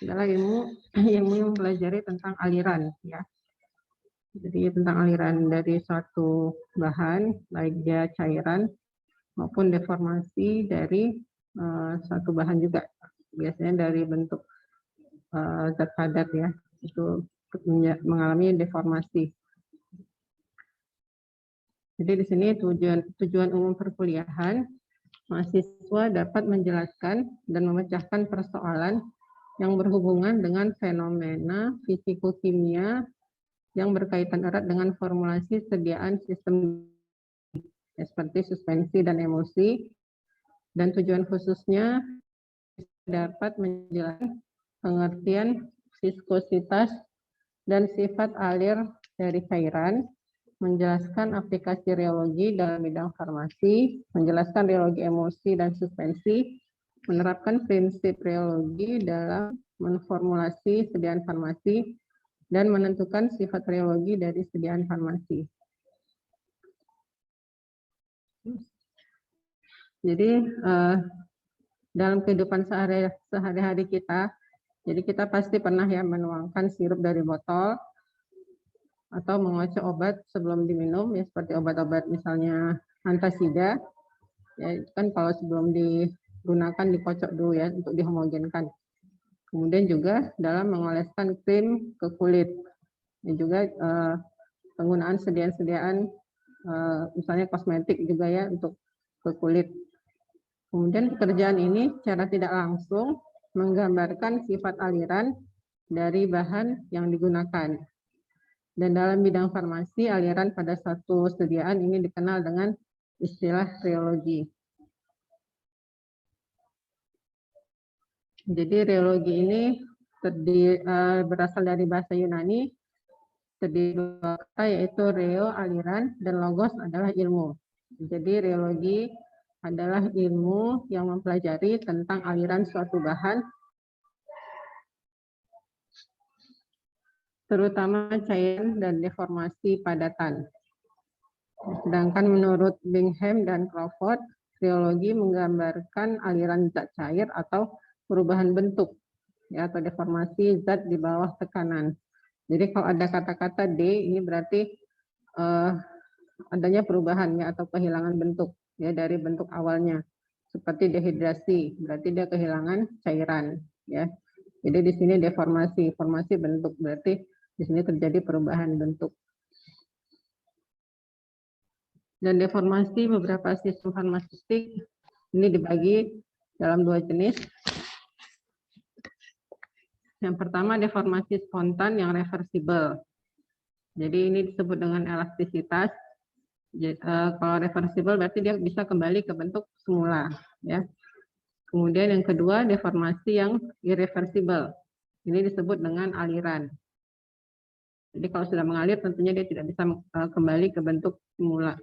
adalah ilmu yang mempelajari tentang aliran, ya. Jadi tentang aliran dari suatu bahan, baik dia cairan maupun deformasi dari suatu bahan juga. Biasanya dari bentuk zat padat, ya, itu mengalami deformasi. Jadi di sini tujuan umum perkuliahan, mahasiswa dapat menjelaskan dan memecahkan persoalan yang berhubungan dengan fenomena fisiko-kimia yang berkaitan erat dengan formulasi sediaan sistem seperti suspensi dan emosi, dan tujuan khususnya dapat menjelaskan pengertian viskositas dan sifat alir dari cairan, menjelaskan aplikasi reologi dalam bidang farmasi, menjelaskan reologi emosi dan suspensi, menerapkan prinsip reologi dalam menformulasi sediaan farmasi, dan menentukan sifat reologi dari sediaan farmasi. Jadi dalam kehidupan sehari-hari kita, jadi kita pasti pernah ya menuangkan sirup dari botol atau mengocok obat sebelum diminum, ya seperti obat-obat misalnya antasida, ya itu kan kalau sebelum digunakan dikocok dulu ya untuk dihomogenkan. Kemudian juga dalam mengoleskan krim ke kulit, dan juga penggunaan sediaan-sediaan misalnya kosmetik juga ya untuk ke kulit. Kemudian pekerjaan ini secara tidak langsung menggambarkan sifat aliran dari bahan yang digunakan. Dan dalam bidang farmasi, aliran pada suatu sediaan ini dikenal dengan istilah reologi. Jadi reologi ini berasal dari bahasa Yunani, terdiri dua kata yaitu reo aliran dan logos adalah ilmu. Jadi reologi adalah ilmu yang mempelajari tentang aliran suatu bahan, terutama cairan dan deformasi padatan. Sedangkan menurut Bingham dan Crawford, reologi menggambarkan aliran zat cair atau perubahan bentuk, ya, atau deformasi zat di bawah tekanan. Jadi kalau ada kata-kata D, ini berarti adanya perubahan ya atau kehilangan bentuk ya dari bentuk awalnya. Seperti dehidrasi, berarti dia kehilangan cairan ya. Jadi di sini deformasi, formasi bentuk, berarti di sini terjadi perubahan bentuk. Dan deformasi beberapa sistem farmaseutik ini dibagi dalam dua jenis. Yang pertama deformasi spontan yang reversibel. Jadi ini disebut dengan elastisitas. Jadi, kalau reversibel berarti dia bisa kembali ke bentuk semula, ya. Kemudian yang kedua deformasi yang irreversibel. Ini disebut dengan aliran. Jadi kalau sudah mengalir tentunya dia tidak bisa kembali ke bentuk semula.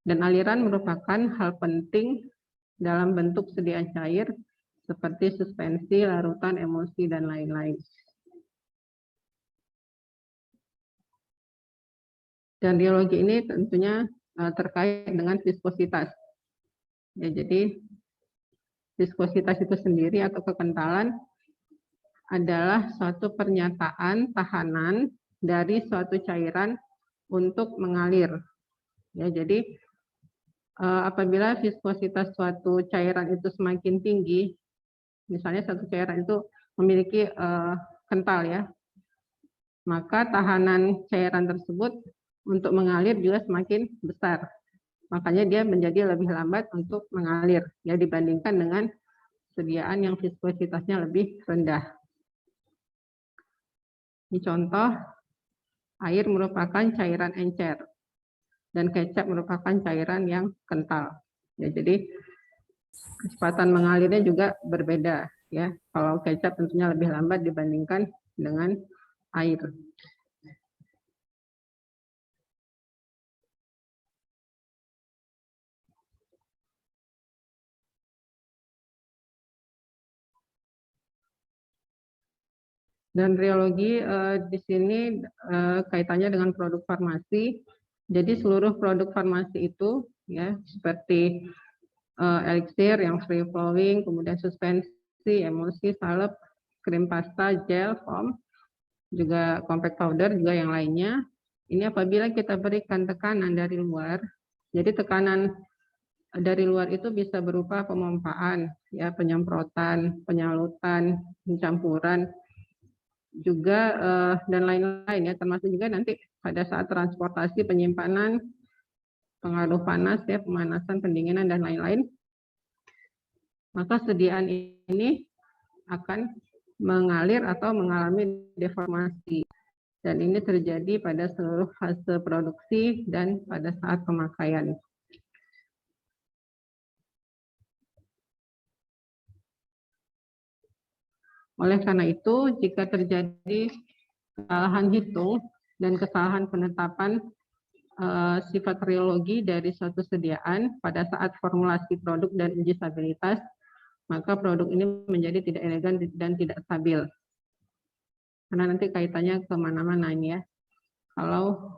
Dan aliran merupakan hal penting dalam bentuk sediaan cair seperti suspensi, larutan, emosi, dan lain-lain. Dan reologi ini tentunya terkait dengan viskositas. Ya, jadi viskositas itu sendiri atau kekentalan adalah suatu pernyataan tahanan dari suatu cairan untuk mengalir. Ya, jadi apabila viskositas suatu cairan itu semakin tinggi, misalnya satu cairan itu memiliki kental ya, maka tahanan cairan tersebut untuk mengalir juga semakin besar. Makanya dia menjadi lebih lambat untuk mengalir ya dibandingkan dengan sediaan yang viskositasnya lebih rendah. Ini contoh, air merupakan cairan encer dan kecap merupakan cairan yang kental. Ya, jadi kecepatan mengalirnya juga berbeda ya. Kalau kecap tentunya lebih lambat dibandingkan dengan air. Dan reologi di sini kaitannya dengan produk farmasi. Jadi seluruh produk farmasi itu ya seperti elixir yang free flowing, kemudian suspensi, emosi, salep, krim pasta, gel, foam, juga compact powder, juga yang lainnya. Ini apabila kita berikan tekanan dari luar, jadi tekanan dari luar itu bisa berupa pemompaan, ya, penyemprotan, penyalutan, pencampuran, juga dan lain-lain ya, termasuk juga nanti pada saat transportasi, penyimpanan, pengaruh panas ya, pemanasan, pendinginan dan lain-lain. Maka sediaan ini akan mengalir atau mengalami deformasi. Dan ini terjadi pada seluruh fase produksi dan pada saat pemakaian. Oleh karena itu, jika terjadi kesalahan hitung dan kesalahan penetapan sifat rheologi dari suatu sediaan pada saat formulasi produk dan uji stabilitas, maka produk ini menjadi tidak elegan dan tidak stabil. Karena nanti kaitannya kemana-mana ini ya. Kalau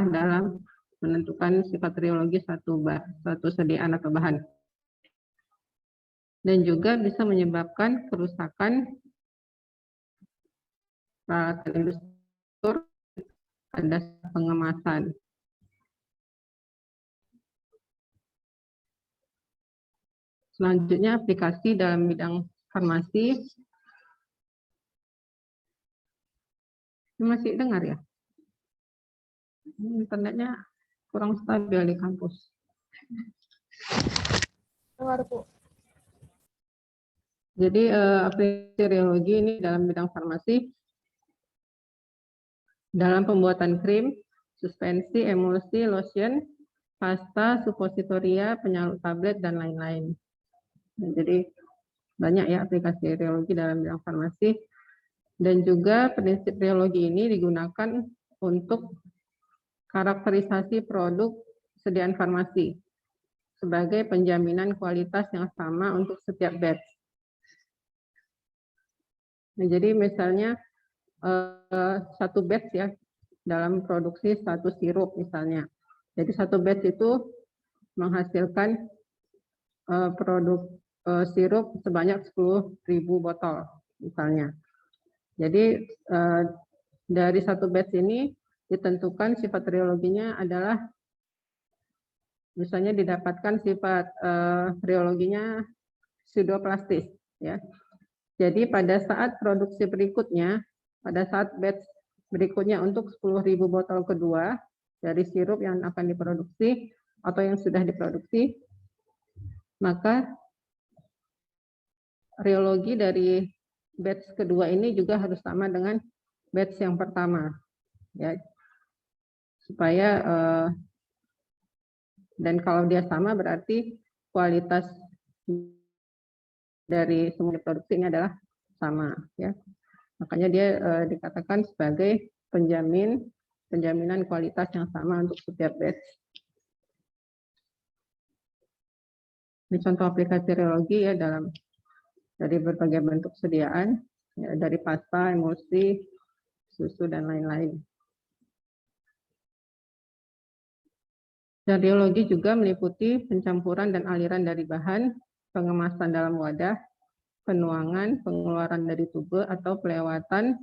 dalam menentukan sifat rheologi suatu sediaan atau bahan. Dan juga bisa menyebabkan kerusakan peralatan industri pada pengemasan. Selanjutnya aplikasi dalam bidang farmasi. Ini masih dengar ya? Internetnya kurang stabil di kampus. Dengar, Bu. Jadi aplikasi rheologi ini dalam bidang farmasi, dalam pembuatan krim, suspensi, emulsi, lotion, pasta, supositoria, penyalut tablet, dan lain-lain. Nah, jadi banyak ya aplikasi rheologi dalam bidang farmasi. Dan juga prinsip rheologi ini digunakan untuk karakterisasi produk sediaan farmasi sebagai penjaminan kualitas yang sama untuk setiap batch. Nah, jadi misalnya satu batch ya dalam produksi satu sirup misalnya. Jadi satu batch itu menghasilkan produk sirup sebanyak 10.000 botol misalnya. Jadi dari satu batch ini ditentukan sifat rheologinya adalah misalnya didapatkan sifat rheologinya pseudoplastis ya. Jadi pada saat produksi berikutnya, pada saat batch berikutnya untuk 10.000 botol kedua dari sirup yang akan diproduksi atau yang sudah diproduksi, maka rheologi dari batch kedua ini juga harus sama dengan batch yang pertama, ya, supaya dan kalau dia sama berarti kualitas dari semua produksi ini adalah sama, ya. Makanya dia dikatakan sebagai penjaminan kualitas yang sama untuk setiap batch. Ini contoh aplikasi rheologi ya dari berbagai bentuk sediaan, ya, dari pasta, emulsi, susu dan lain-lain. Dan rheologi juga meliputi pencampuran dan aliran dari bahan, pengemasan dalam wadah, penuangan, pengeluaran dari tube atau pelewatan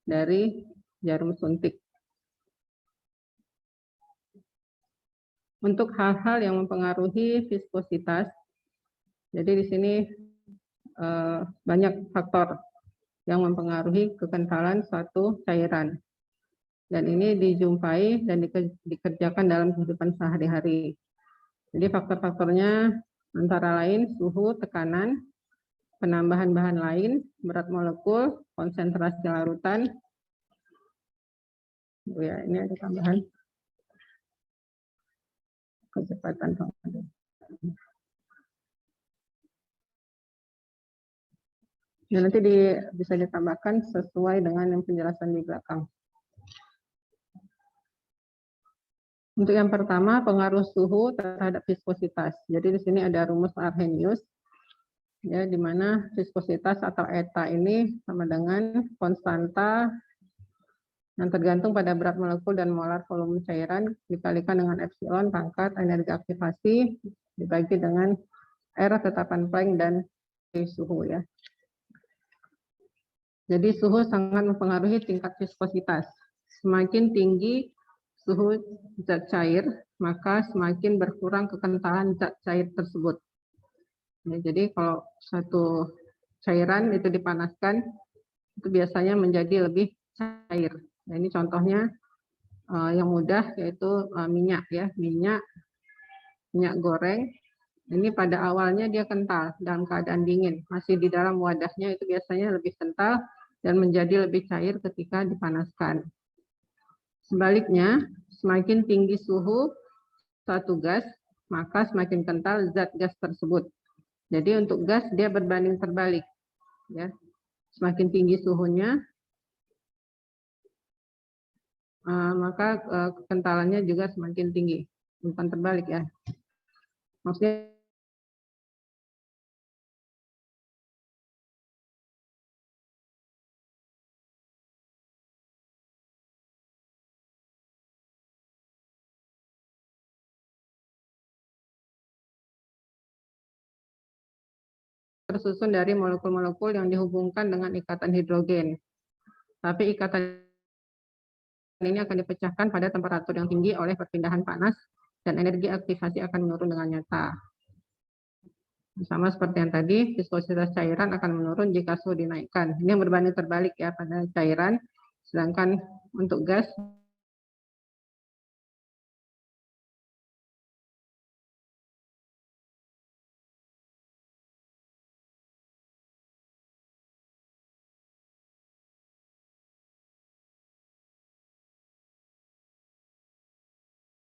dari jarum suntik. Untuk hal-hal yang mempengaruhi viskositas, jadi di sini banyak faktor yang mempengaruhi kekentalan suatu cairan. Dan ini dijumpai dan dikerjakan dalam kehidupan sehari-hari. Jadi faktor-faktornya antara lain suhu, tekanan, penambahan bahan lain, berat molekul, konsentrasi larutan. Oh ya, ini ada tambahan kecepatan pengadaan. Dan nanti bisa ditambahkan sesuai dengan yang penjelasan di belakang. Untuk yang pertama, pengaruh suhu terhadap viskositas. Jadi di sini ada rumus Arrhenius, ya, di mana viskositas atau eta ini sama dengan konstanta yang tergantung pada berat molekul dan molar volume cairan dikalikan dengan epsilon pangkat energi aktivasi dibagi dengan R tetapan Planck dan suhu, ya. Jadi suhu sangat mempengaruhi tingkat viskositas. Semakin tinggi suhu zat cair, maka semakin berkurang kekentalan zat cair tersebut. Ya, jadi kalau satu cairan itu dipanaskan, itu biasanya menjadi lebih cair. Nah, ini contohnya yang mudah yaitu minyak ya, minyak goreng. Ini pada awalnya dia kental dalam keadaan dingin, masih di dalam wadahnya itu biasanya lebih kental dan menjadi lebih cair ketika dipanaskan. Sebaliknya, semakin tinggi suhu satu gas, maka semakin kental zat gas tersebut. Jadi untuk gas dia berbanding terbalik, ya. Semakin tinggi suhunya, maka kekentalannya juga semakin tinggi, bukan terbalik ya. Maksudnya tersusun dari molekul-molekul yang dihubungkan dengan ikatan hidrogen. Tapi ikatan ini akan dipecahkan pada temperatur yang tinggi oleh perpindahan panas dan energi aktivasi akan menurun dengan nyata. Sama seperti yang tadi, viskositas cairan akan menurun jika suhu dinaikkan. Ini yang berbanding terbalik ya pada cairan, sedangkan untuk gas